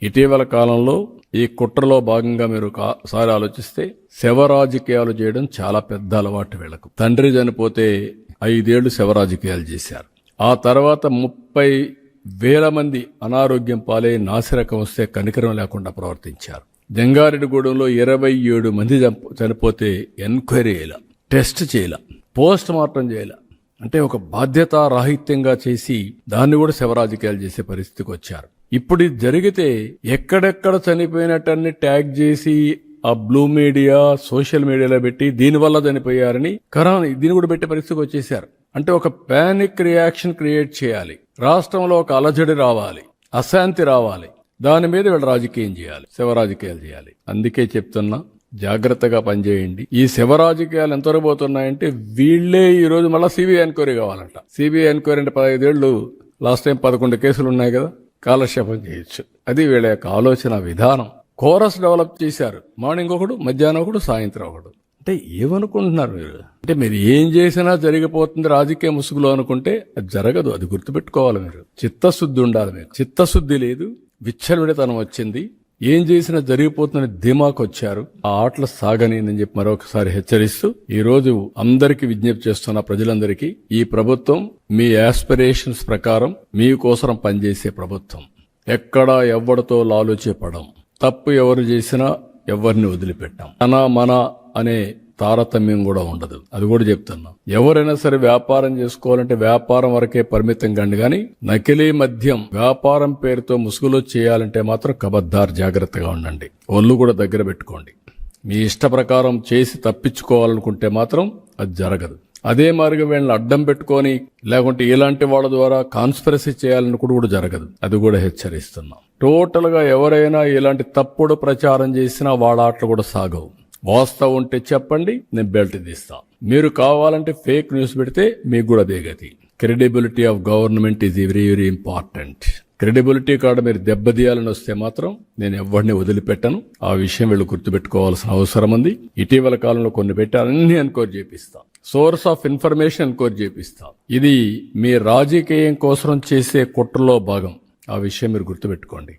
ఇటీవల కాలంలో ఈ కుట్రలో భాగంగా మీరు ఒకసారి ఆలోచిస్తే శవ రాజకీయాలు చేయడం చాలా పెద్ద అలవాటు వీళ్లకు. తండ్రి చనిపోతే 5 ఏళ్లు శవ రాజకీయాలు చేశారు. ఆ తర్వాత 30,000 మంది అనారోగ్యం పాలై నాసిరకం వస్తే కనికరం లేకుండా ప్రవర్తించారు. జంగారెడ్డిగూడెంలో 27 మంది చనిపోతే ఎంక్వైరీ చేయాల, టెస్ట్ చేయాల, పోస్ట్ మార్టం చేయాల. అంటే ఒక బాధ్యతారాహిత్యంగా చేసి దాన్ని కూడా శవ రాజకీయాలు చేసే పరిస్థితికి వచ్చారు. ఇప్పుడు ఇది జరిగితే ఎక్కడెక్కడ చనిపోయినట్టన్ని ట్యాగ్ చేసి ఆ బ్లూ మీడియా సోషల్ మీడియాలో పెట్టి దీనివల్ల చనిపోయారని దీన్ని కూడా పెట్టే పరిస్థితికి వచ్చేసారు. అంటే ఒక పానిక్ రియాక్షన్ క్రియేట్ చేయాలి, రాష్ట్రంలో ఒక అలజడి రావాలి, అశాంతి రావాలి, దాని మీద వీళ్ళు రాజకీయం చేయాలి, శవ రాజకీయాలు చేయాలి. అందుకే చెప్తున్నా, జాగ్రత్తగా పనిచేయండి. ఈ శవ రాజకీయాలు ఎంతవరకు పోతున్నాయంటే వీళ్లే ఈ రోజు మళ్ళీ సిబిఐ ఎంక్వైరీ కావాలంట. సిబిఐ ఎంక్వైరీ అంటే 15 ఏళ్లు, లాస్ట్ టైం 11 కేసులు ఉన్నాయి కదా, కాలక్షేపం చేయొచ్చు. అది వీళ్ళ యొక్క ఆలోచన విధానం. కోరస్ డెవలప్ చేశారు. మార్నింగ్ ఒకడు, మధ్యాహ్నం ఒకడు, సాయంత్రం ఒకడు. అంటే ఏమనుకుంటున్నారు మీరు? అంటే మీరు ఏం చేసినా జరిగిపోతుంది రాజకీయ ముసుగులో అనుకుంటే అది జరగదు. అది గుర్తుపెట్టుకోవాలి మీరు. చిత్తశుద్ధి ఉండాలి మీకు. చిత్తశుద్ధి లేదు, విచ్చలవిడితనం వచ్చింది. ఏం చేసినా జరిగిపోతుందని ధీమాకు వచ్చారు. ఆ ఆటలు సాగని చెప్పి మరొకసారి హెచ్చరిస్తూ ఈ రోజు అందరికీ విజ్ఞప్తి చేస్తున్న ప్రజలందరికీ, ఈ ప్రభుత్వం మీ ఆస్పిరేషన్స్ ప్రకారం మీకోసం పనిచేసే ప్రభుత్వం. ఎక్కడా ఎవరితో లాలుచేపడం, తప్పు ఎవరు చేసినా ఎవరిని వదిలిపెట్టాం. మన అనే తారతమ్యం కూడా ఉండదు. అది కూడా చెప్తున్నాం. ఎవరైనా సరే వ్యాపారం చేసుకోవాలంటే వ్యాపారం వరకే పరిమితం కండి, కానీ నకిలీ మద్యం వ్యాపారం పేరుతో ముసుగులో చేయాలంటే మాత్రం కబద్దార్, జాగ్రత్తగా ఉండండి. ఒళ్ళు కూడా దగ్గర పెట్టుకోండి. మీ ఇష్ట ప్రకారం చేసి తప్పించుకోవాలనుకుంటే మాత్రం అది జరగదు. అదే మార్గం వీళ్ళని అడ్డం పెట్టుకొని లేకుంటే ఇలాంటి వాళ్ళ ద్వారా కాన్స్పిరసీ చేయాలని కూడా జరగదు. అది కూడా హెచ్చరిస్తున్నాం. టోటల్ గా ఎవరైనా ఇలాంటి తప్పుడు ప్రచారం చేసినా వాళ్ళ ఆటలు కూడా సాగవు. వాస్తవం ఉంటే చెప్పండి, నేను బెల్ట్ తీస్తా. మీరు కావాలంటే ఫేక్ న్యూస్ పెడితే మీకు కూడా అదే గతి. Credibility of government is very very important. Credibility card మీరు దెబ్బతీయాలని వస్తే మాత్రం నేను ఎవరిని వదిలిపెట్టను. ఆ విషయం వీళ్ళు గుర్తుపెట్టుకోవాల్సిన అవసరం ఉంది. ఇటీవల కాలంలో కొన్ని పెట్టి అన్ని ఎన్క్వైరీ చేపిస్తాం. సోర్స్ ఆఫ్ ఇన్ఫర్మేషన్ ఎన్క్వైరీ చేపిస్తాం. ఇది మీ రాజకీయం కోసం చేసే కుట్రలో భాగం. ఆ విషయం మీరు గుర్తుపెట్టుకోండి.